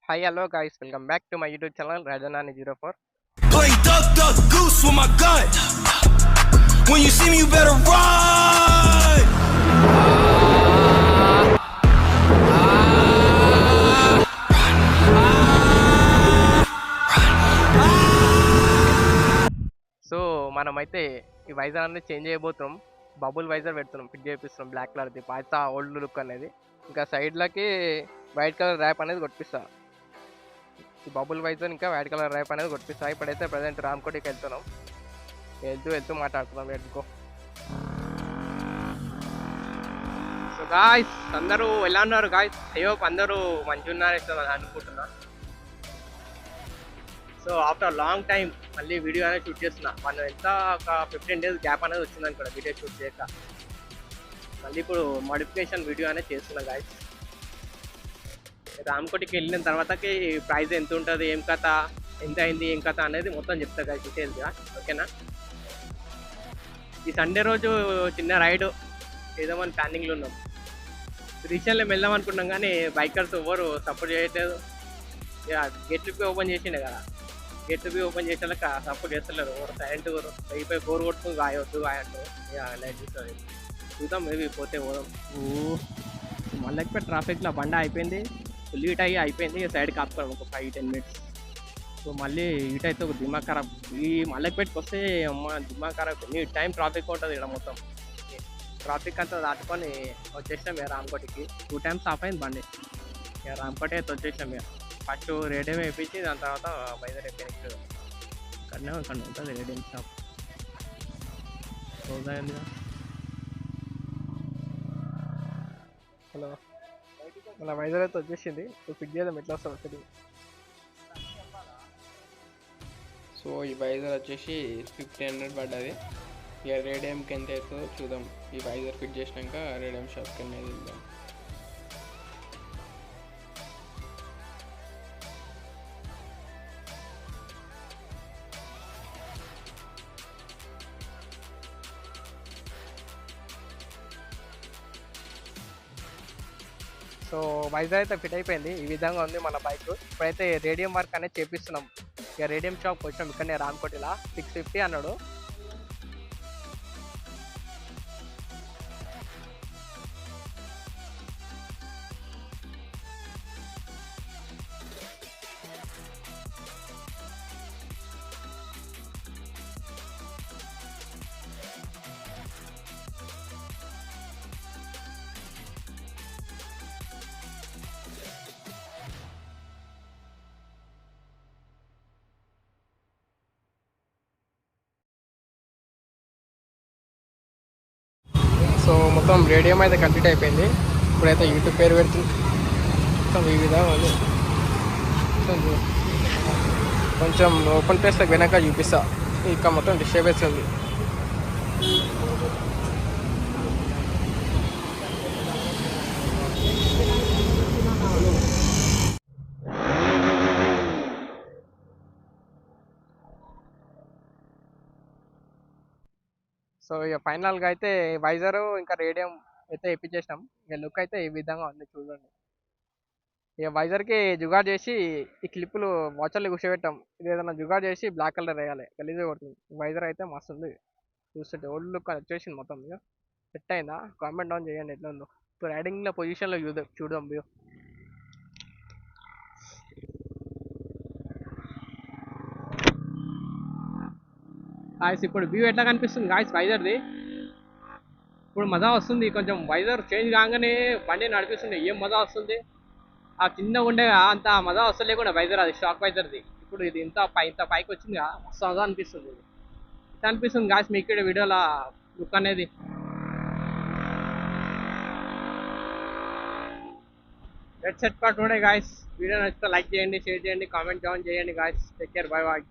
Hi, hello guys, welcome back to my YouTube channel Rajanani04. Playing duck, duck, goose with my gun. When you see me, you better run. So మనమైతే ఈ visor అనేది change చేయబోతున్నాం. Bubble visor పెడుతున్నాం, fit చేపిస్తున్నాం. Black కలర్ది పాత old look అనేది. ఇంకా సైడ్లకి white colour rap అనేది కొట్టిస్తా. ఈ బబుల్ వైజర్ ఇంకా వైట్ కలర్ ర్యాప్ అనేది కొట్టిస్తా. ఇప్పుడైతే ప్రజెంట్ రామ్కోటికి వెళ్తున్నాం. వెళ్తూ మాట్లాడుతున్నాం. వెళ్ళుకో. సో గాయ్స్, అందరూ ఎలా ఉన్నారు గాయ్స్? అయ్యో అందరూ మంచిగా ఉన్నారు అనుకుంటున్నా. సో ఆఫ్టర్ లాంగ్ టైం మళ్ళీ వీడియో అనేది షూట్ చేస్తున్నా. మనం ఎంత ఒక 15 days గ్యాప్ అనేది వచ్చింది అనుకో వీడియో షూట్ చేయక. మళ్ళీ ఇప్పుడు మోడిఫికేషన్ వీడియో అనేది చేస్తున్నా గాయస్. రామ్కోటికి వెళ్ళిన తర్వాతకి ప్రైస్ ఎంత ఉంటుంది, ఏం కథ, ఎంత అయింది, ఏం కథ అనేది మొత్తం చెప్తా గాయస్ డీటెయిల్స్గా. ఓకేనా? ఈ సండే రోజు చిన్న రైడ్ ఏదోమని ప్లానింగ్లో ఉన్నాం. రీసెంట్గా వెళ్దాం అనుకున్నాం కానీ బైకర్స్ ఎవరు సపోర్ట్ చేయట్లేదు. గేట్లు ఓపెన్ చేసిండే కదా, గేట్ బి ఓపెన్ చేసేలాక సపోర్ట్ చేస్తలేరు. సైలెంట్ అయిపోయి బోర్ కొట్టుకుని గాయొద్దు గాయంటూ లైట్ తీస్తుంది. చూద్దాం, మేబీ పోతే పోదాం. మళ్ళీ ట్రాఫిక్లో బండ అయిపోయింది, ఫుల్ హీట్ అయ్యి అయిపోయింది. సైడ్కి ఆపుకోవడం ఒక 5-10 minutes. సో మళ్ళీ హీట్ అయితే ఒక దిమాగ్ ఖరాబ్. ఈ మల్లెక్పెట్టికి వస్తే అమ్మ దిమాగ్ ఖరాబ్. నీ టైం ట్రాఫిక్ ఉంటుంది ఇక్కడ మొత్తం. ట్రాఫిక్ అంతా దాటుకొని వచ్చేసాం ఇక రామ్కోటికి. 2 times ఆఫ్ అయింది బండి. ఇక రామ్కోటి అయితే వచ్చేసాం ఇక. ఫస్ట్ రేడియం వేయించి దాని తర్వాత వైజాగ్ అయిపోయినట్టు ఇక్కడ ఉంటుంది రేడియం షాప్. క్లోజ్ అయిందిగా. హలో, మన వైజాగ్ అయితే వచ్చేసింది. ఫిట్ చేద్దాం, ఎట్లా వస్తుంది ఫిట్టింగ్. సో ఈ వైజర్ వచ్చేసి 1500 పడ్డది. ఇక రేడియంకి ఎంత అవుతుందో చూద్దాం. ఈ వైజర్ ఫిట్ చేసినాక రేడియం షాప్కి అనేది వెళ్దాం. సో వైజాగ్ అయితే ఫిట్ అయిపోయింది. ఈ విధంగా ఉంది మన బైక్. ఇప్పుడైతే రేడియం వర్క్ అనేది చేపిస్తున్నాం. ఇక రేడియం షాప్కి వచ్చినాం. ఇక్కడనే రామ్కోటిలా 650 అన్నాడు. సో మొత్తం రేడియం అయితే కంప్లీట్ అయిపోయింది. ఇప్పుడైతే యూట్యూబ్ పేరు పెడుతుంది. మొత్తం ఈ విధంగా ఉంది. కొంచెం ఓపెన్ ప్లేస్లోకి వెనక చూపిస్తా. ఇంకా మొత్తం డిస్టర్బెన్స్ ఉంది. సో ఇక ఫైనల్గా అయితే వైజరు ఇంకా రేడియం అయితే వేయించేసినాం. ఇక లుక్ అయితే ఈ విధంగా ఉంది చూడండి. ఇక వైజర్కి జుగాడ్ చేసి ఈ క్లిప్పులు వాచర్లు కూర్చోబెట్టాం. ఇది ఏదైనా జుగాడ్ చేసి బ్లాక్ కలర్ వేయాలి, గలీజ్గా కొడుతుంది. వైజర్ అయితే మస్తు ఉంది చూస్తుంటే. ఓల్డ్ లుక్ వచ్చేసింది మొత్తం. ఇక సెట్ అయిందా? కామెంట్ డౌన్ చేయండి ఎట్లా ఉందో. ఇప్పుడు రైడింగ్లో పొజిషన్లో చూద్దాం వ్యూ. గాయస్ ఇప్పుడు వ్యూ ఎట్లా కనిపిస్తుంది గాయస్ వైజర్ది? ఇప్పుడు మజా వస్తుంది. కొంచెం వైజర్ చేంజ్ కాగానే బండి నడిపిస్తుంది, ఏం మజా వస్తుంది. ఆ చిన్న ఉండే అంత మజా వస్తుంది లేకుండా వైజర్, అది షాక్ వైజర్ది. ఇప్పుడు ఇది ఇంత పైకి వచ్చింది, మస్తు మజా అనిపిస్తుంది. ఇట్లా అనిపిస్తుంది గాయస్ మీకు ఇక్కడ వీడియోలో లుక్ అనేది. Let's set for today guys. Video నచ్చితే లైక్ చేయండి, షేర్ చేయండి, కామెంట్ డౌన్ చేయండి guys. Take care, by by.